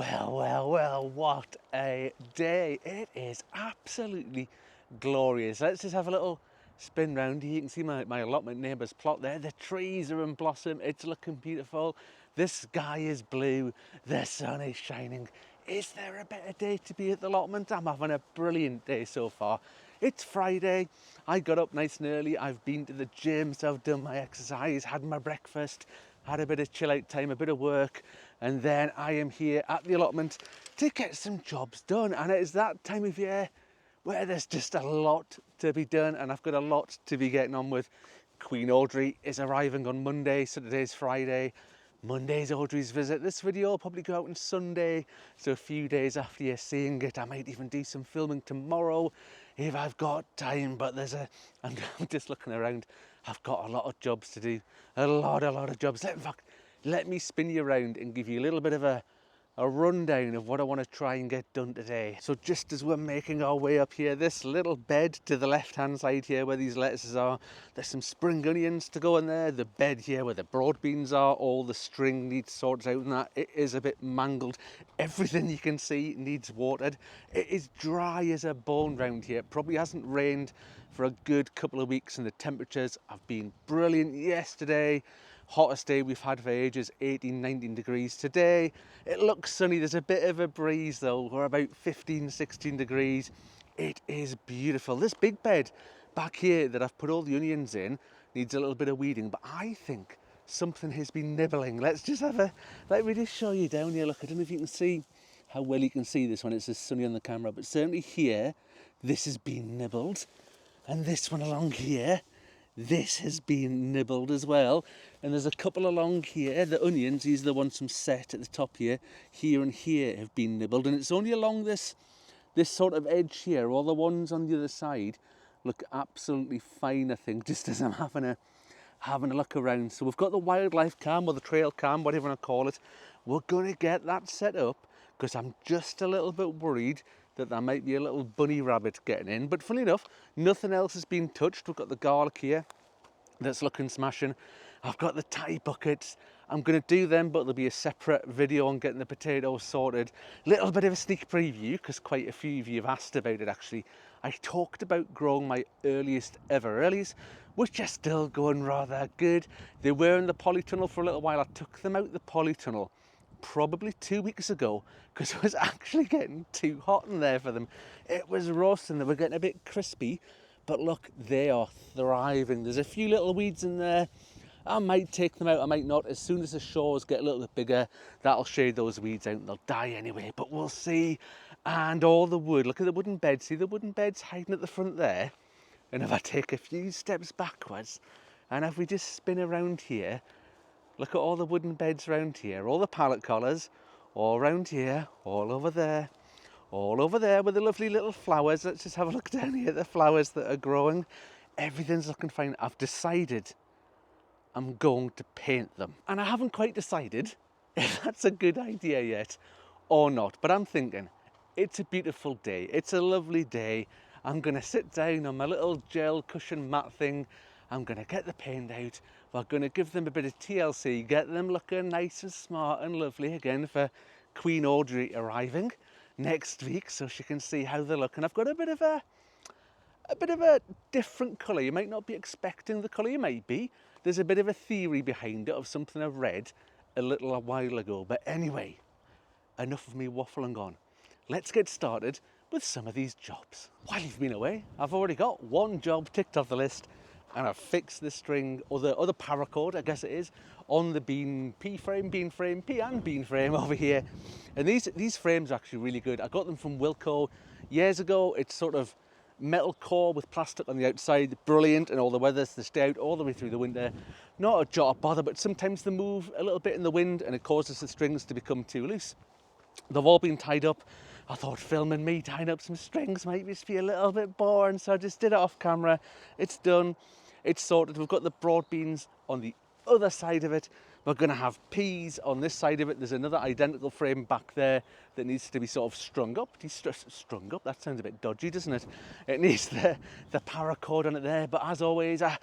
Well, what a day. It is absolutely glorious. Let's just have a little spin round here. You can see my allotment neighbour's plot there. The trees are in blossom. It's looking beautiful. The sky is blue. The sun is shining. Is there a better day to be at the allotment? I'm having a brilliant day so far. It's Friday. I got up nice and early. I've been to the gym, so I've done my exercise, had my breakfast, had a bit of chill out time, a bit of work, and then I am here at the allotment to get some jobs done. And it is that time of year where there's just a lot to be done, and I've got a lot to be getting on with. Queen Audrey is arriving on Monday, so today's Friday. Monday's Audrey's visit. This video will probably go out on Sunday, so a few days after you're seeing it. I might even do some filming tomorrow if I've got time, but I'm just looking around. I've got a lot of jobs to do, a lot of jobs. In fact, let me spin you around and give you a little bit of a rundown of what I want to try and get done today. So just as we're making our way up here, this little bed to the left hand side here where these lettuces are, there's some spring onions to go in there. The bed here where the broad beans are, all the string needs sorted out and that. It is a bit mangled. Everything you can see needs watered. It is dry as a bone round here. It probably hasn't rained for a good couple of weeks and the temperatures have been brilliant. Yesterday, hottest day we've had for ages, 18, 19 degrees. Today, it looks sunny. There's a bit of a breeze though. We're about 15, 16 degrees. It is beautiful. This big bed back here that I've put all the onions in needs a little bit of weeding, but I think something has been nibbling. Let me just show you down here. Look, I don't know if you can see how well you can see this when it's as sunny on the camera, but certainly here, this has been nibbled. And this one along here, this has been nibbled as well. And there's a couple along here, the onions, these are the ones from set at the top here and here have been nibbled. And it's only along this sort of edge here. All the ones on the other side look absolutely fine, I think, just as I'm having a look around. So we've got the wildlife cam or the trail cam, whatever you want to call it. We're going to get that set up because I'm just a little bit worried that there might be a little bunny rabbit getting in. But funny enough, nothing else has been touched. We've got the garlic here that's looking smashing. I've got the Thai buckets. I'm going to do them, but there'll be a separate video on getting the potatoes sorted. Little bit of a sneak preview, because quite a few of you have asked about it actually. I talked about growing my earliest ever earlies, which are still going rather good. They were in the polytunnel for a little while. I took them out the polytunnel probably 2 weeks ago because it was actually getting too hot in there for them. It was roasting, they were getting a bit crispy, but look, they are thriving. There's a few little weeds in there. I might take them out, I might not. As soon as the shores get a little bit bigger, that'll shade those weeds out and they'll die anyway, but we'll see. And all the wood, look at the wooden bed. See the wooden beds hiding at the front there? And if I take a few steps backwards, and if we just spin around here, look at all the wooden beds around here, all the pallet collars, all around here, all over there with the lovely little flowers. Let's just have a look down here at the flowers that are growing. Everything's looking fine. I've decided I'm going to paint them. And I haven't quite decided if that's a good idea yet or not, but I'm thinking it's a beautiful day. It's a lovely day. I'm going to sit down on my little gel cushion mat thing. I'm going to get the paint out. We're going to give them a bit of TLC, get them looking nice and smart and lovely again for Queen Audrey arriving next week so she can see how they look. And I've got a bit of a different colour. You might not be expecting the colour, you might be. There's a bit of a theory behind it of something I've read a little while ago. But anyway, enough of me waffling on. Let's get started with some of these jobs. While you've been away, I've already got one job ticked off the list, and I've fixed the string, or the other paracord, I guess it is, on the bean frame over here. And these frames are actually really good. I got them from Wilko years ago. It's sort of metal core with plastic on the outside, brilliant, and all the weathers, they stay out all the way through the winter. Not a jot of bother, but sometimes they move a little bit in the wind and it causes the strings to become too loose. They've all been tied up. I thought filming me tying up some strings might just be a little bit boring, so I just did it off camera. It's done, it's sorted. We've got the broad beans on the other side of it. We're going to have peas on this side of it. There's another identical frame back there that needs to be sort of strung up. Strung up? That sounds a bit dodgy, doesn't it? It needs the paracord on it there. But as always, I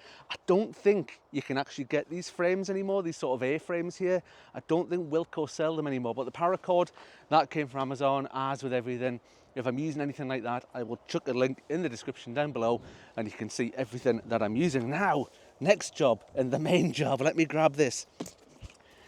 don't think you can actually get these frames anymore, these sort of A-frames here. I don't think Wilko sell them anymore. But the paracord, that came from Amazon, as with everything. If I'm using anything like that, I will chuck a link in the description down below and you can see everything that I'm using. Now, next job, and the main job, let me grab this.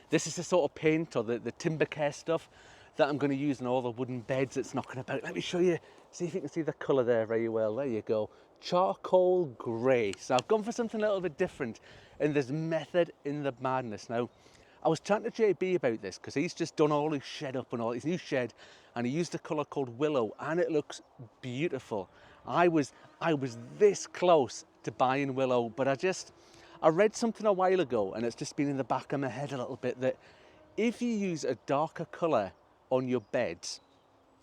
This is the sort of paint or the timber care stuff that I'm going to use in all the wooden beds that's knocking about. Let me show you, see if you can see the colour there very well. There you go. Charcoal grey. So I've gone for something a little bit different, and there's method in the madness. Now, I was chatting to JB about this because he's just done all his shed up and all his new shed, and he used a colour called Willow, and it looks beautiful. I was this close to buying Willow, but I read something a while ago, and it's just been in the back of my head a little bit, that if you use a darker colour on your beds,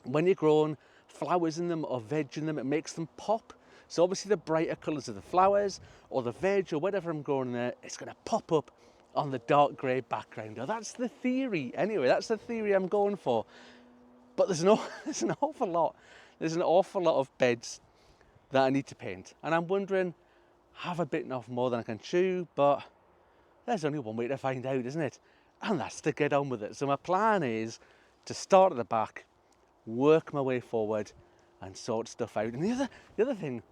when you're growing flowers in them or veg in them, it makes them pop. So obviously the brighter colours of the flowers or the veg or whatever I'm growing there, it's going to pop up on the dark grey background. Now, that's the theory. Anyway, that's the theory I'm going for. But there's an awful lot of beds that I need to paint. And I'm wondering, have I bitten off more than I can chew? But there's only one way to find out, isn't it? And that's to get on with it. So my plan is to start at the back, work my way forward and sort stuff out. And the other thing,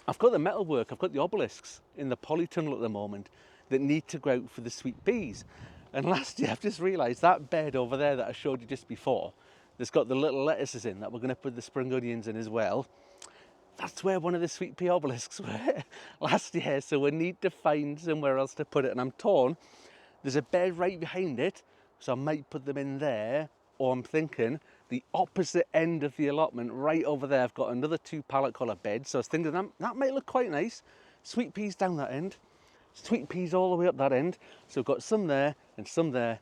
I've got the metalwork, I've got the obelisks in the polytunnel at the moment that need to go out for the sweet peas. And last year I've just realised that bed over there that I showed you just before, that's got the little lettuces in that we're going to put the spring onions in as well. That's where one of the sweet pea obelisks were last year, so we need to find somewhere else to put it. And I'm torn. There's a bed right behind it, so I might put them in there, or I'm thinking the opposite end of the allotment, right over there, I've got another 2 palette colour beds, so I was thinking that might look quite nice. Sweet peas down that end, sweet peas all the way up that end, so I've got some there and some there,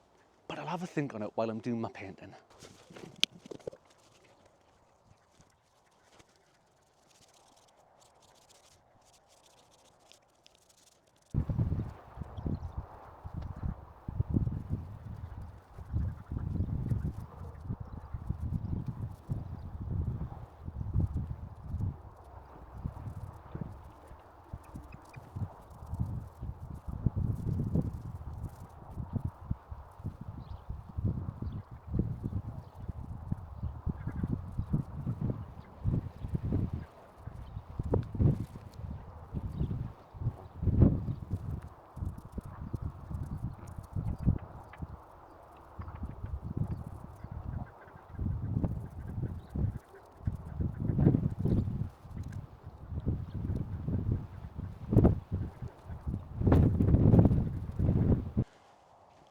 but I'll have a think on it while I'm doing my painting.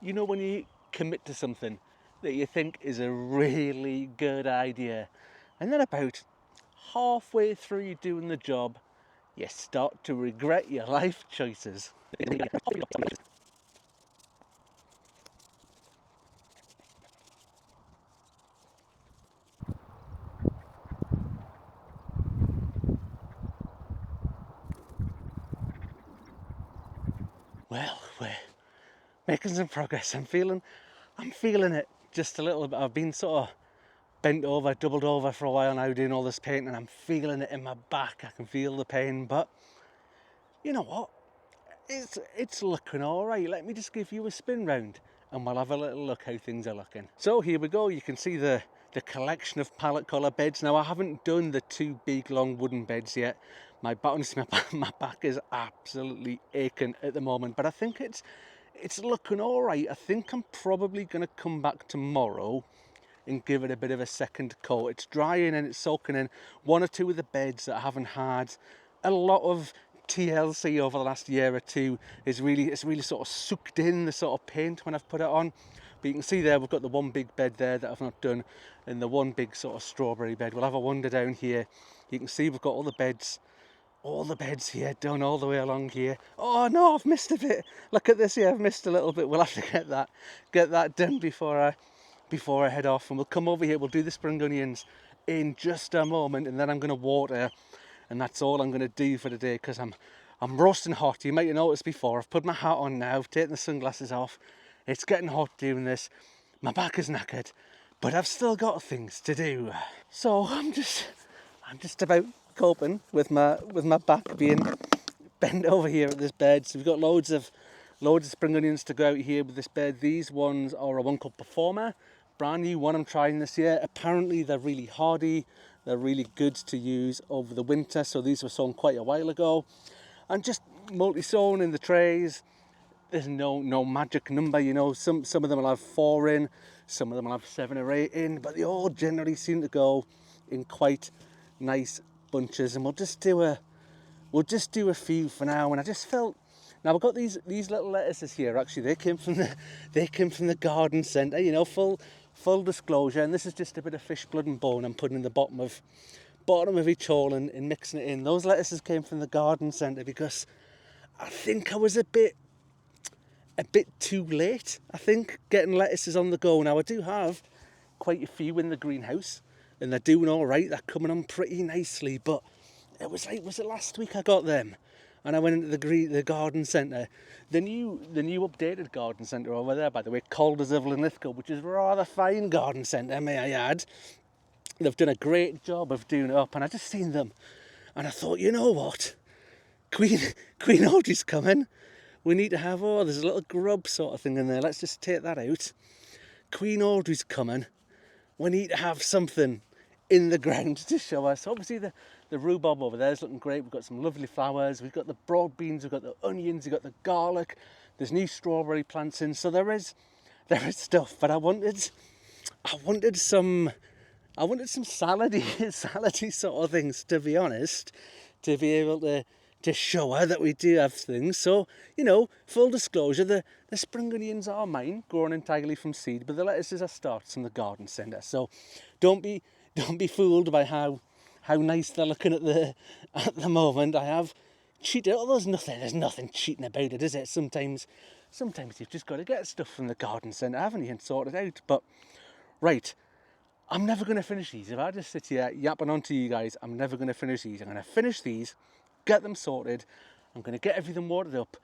You know when you commit to something that you think is a really good idea, and then about halfway through you doing the job, you start to regret your life choices. Well, we're making some progress. I'm feeling it just a little bit. I've been sort of bent over, doubled over for a while now doing all this painting, and I'm feeling it in my back. I can feel the pain, but you know what? It's looking all right. Let me just give you a spin round and we'll have a little look how things are looking. So here we go. You can see the collection of palette colour beds. Now I haven't done the 2 big long wooden beds yet. My back is absolutely aching at the moment, but I think it's looking all right. I think I'm probably going to come back tomorrow and give it a bit of a second coat. It's drying and it's soaking in. 1 or 2 of the beds that I haven't had a lot of TLC over the last year or 2 it's really sort of soaked in the sort of paint when I've put it on. But you can see there we've got the 1 big bed there that I've not done, and the 1 big sort of strawberry bed. We'll have a wander down here. You can see we've got all the beds here done all the way along here. Oh no, I've missed a bit. Look at this here, I've missed a little bit. We'll have to get that done before I head off, and we'll come over here. We'll do the spring onions in just a moment, and then I'm going to water, and that's all I'm going to do for the day because I'm roasting hot. You might have noticed before, I've put my hat on now, I've taken the sunglasses off, It's getting hot doing this. My back is knackered, but I've still got things to do. So I'm just about coping with my back being bent over here at this bed. So we've got loads of spring onions to go out here with this bed. These ones are a one called Performer, brand new one I'm trying this year. Apparently they're really hardy, they're really good to use over the winter. So these were sown quite a while ago, and just multi-sown in the trays. There's no magic number, you know. Some of them will have 4 in, some of them will have 7 or 8 in, but they all generally seem to go in quite nice bunches. And we'll just do a few for now. And I just felt, now we've got these little lettuces here. Actually, they came from the garden centre, you know, full disclosure. And this is just a bit of fish blood and bone I'm putting in the bottom of each hole and mixing it in. Those lettuces came from the garden centre because I think I was a bit too late, I think, getting lettuces on the go. Now I do have quite a few in the greenhouse and they're doing all right, they're coming on pretty nicely, but it was it last week I got them and I went into the garden centre, the new updated garden centre over there, by the way, Caldersville in Lithgow, which is a rather fine garden centre, may I add. They've done a great job of doing it up, and I just seen them and I thought, you know what, Queen Audrey's coming. We need to have, there's a little grub sort of thing in there. Let's just take that out. Queen Audrey's coming. We need to have something in the ground to show us. Obviously the rhubarb over there is looking great. We've got some lovely flowers. We've got the broad beans. We've got the onions. We've got the garlic. There's new strawberry plants in. So there is stuff. But I wanted some salady sort of things, to be honest, to be able to show her that we do have things. So, you know, full disclosure, the spring onions are mine, grown entirely from seed, but the lettuces are starts from the garden centre. So don't be fooled by how nice they're looking at the moment. I have cheated. Oh, there's nothing cheating about it, is it? Sometimes you've just got to get stuff from the garden centre, haven't you, and sort it out. But right, I'm never going to finish these. If I just sit here yapping on to you guys, I'm never going to finish these. I'm going to finish these, get them sorted, I'm going to get everything watered up,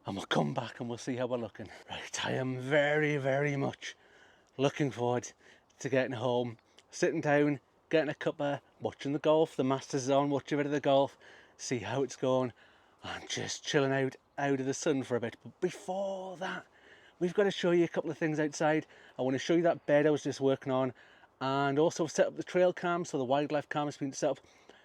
and we'll come back and we'll see how we're looking. Right, I am very, very much looking forward to getting home, sitting down, getting a cuppa, watching the golf. The Masters is on, watch a bit of the golf, see how it's going, and just chilling out of the sun for a bit. But before that, we've got to show you a couple of things outside. I want to show you that bed I was just working on, and also set up the trail cam, so the wildlife cam has been set up,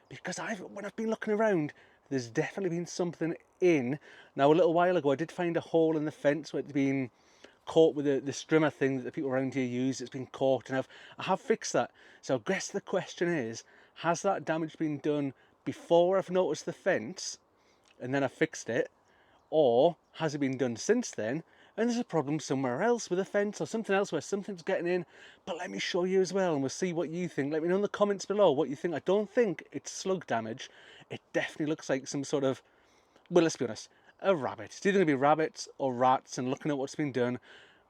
because when I've been looking around, there's definitely been something in. Now, a little while ago, I did find a hole in the fence where it's been caught with the strimmer thing that the people around here use. It's been caught, and I have fixed that. So I guess the question is, has that damage been done before I've noticed the fence and then I fixed it, or has it been done since then and there's a problem somewhere else with a fence or something else where something's getting in? But let me show you as well, and we'll see what you think. Let me know in the comments below what you think. I don't think it's slug damage. It definitely looks like some sort of, well, let's be honest, a rabbit. It's either going to be rabbits or rats, and looking at what's been done,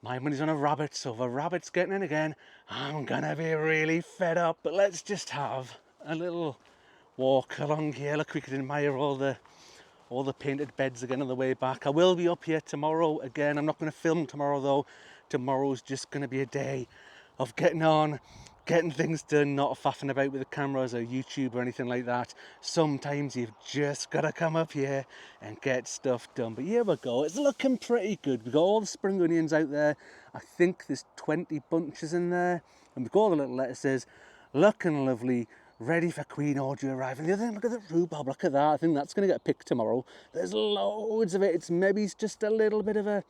my money's on a rabbit. So if a rabbit's getting in again, I'm going to be really fed up. But let's just have a little walk along here. Look, we could admire all the painted beds again on the way back. I will be up here tomorrow again. I'm not going to film tomorrow though. Tomorrow's just going to be a day of getting on, getting things done, not faffing about with the cameras or YouTube or anything like that. Sometimes you've just got to come up here and get stuff done. But here we go. It's looking pretty good. We've got all the spring onions out there. I think there's 20 bunches in there. And we've got all the little lettuces looking lovely, ready for Queen Audrey arriving. The other thing, look at the rhubarb, look at that. I think that's going to get picked tomorrow. There's loads of it. It's maybe just a little bit of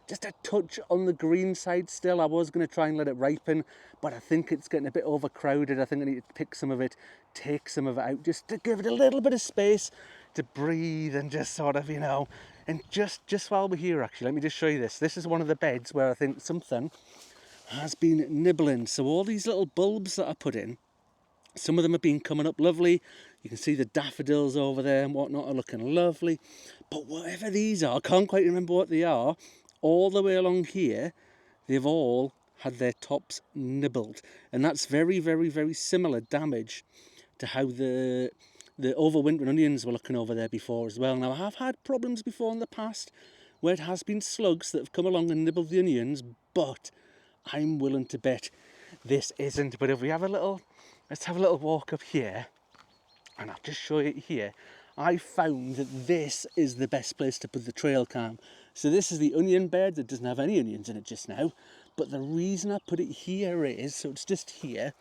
just a touch on the green side still. I was going to try and let it ripen, but I think it's getting a bit overcrowded. I think I need to pick some of it, take some of it out, just to give it a little bit of space to breathe and just sort of, you know. And just while we're here, actually, let me just show you this. This is one of the beds where I think something has been nibbling. So all these little bulbs that I put in, some of them have been coming up lovely. You can see the daffodils over there and whatnot are looking lovely. But whatever these are, I can't quite remember what they are. All the way along here, they've all had their tops nibbled. And that's very, very, very similar damage to how the overwintering onions were looking over there before as well. Now, I have had problems before in the past where it has been slugs that have come along and nibbled the onions, but I'm willing to bet this isn't. But if we have a little, let's have a little walk up here, and I'll just show you here. I found that this is the best place to put the trail cam. So this is the onion bed that doesn't have any onions in it just now. But the reason I put it here is, so it's just here,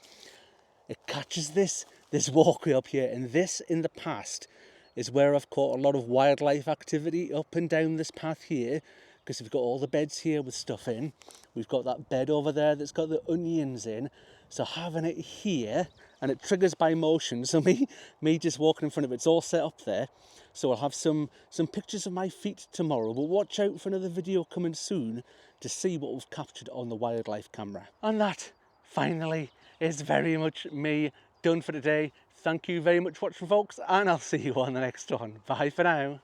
it catches this walkway up here, and this in the past is where I've caught a lot of wildlife activity up and down this path here, because we've got all the beds here with stuff in. We've got that bed over there that's got the onions in. So having it here, and it triggers by motion, so me just walking in front of it, it's all set up there. So I'll have some pictures of my feet tomorrow, but watch out for another video coming soon to see what we've captured on the wildlife camera. And that, finally, is very much me done for today. Thank you very much for watching, folks, and I'll see you on the next one. Bye for now.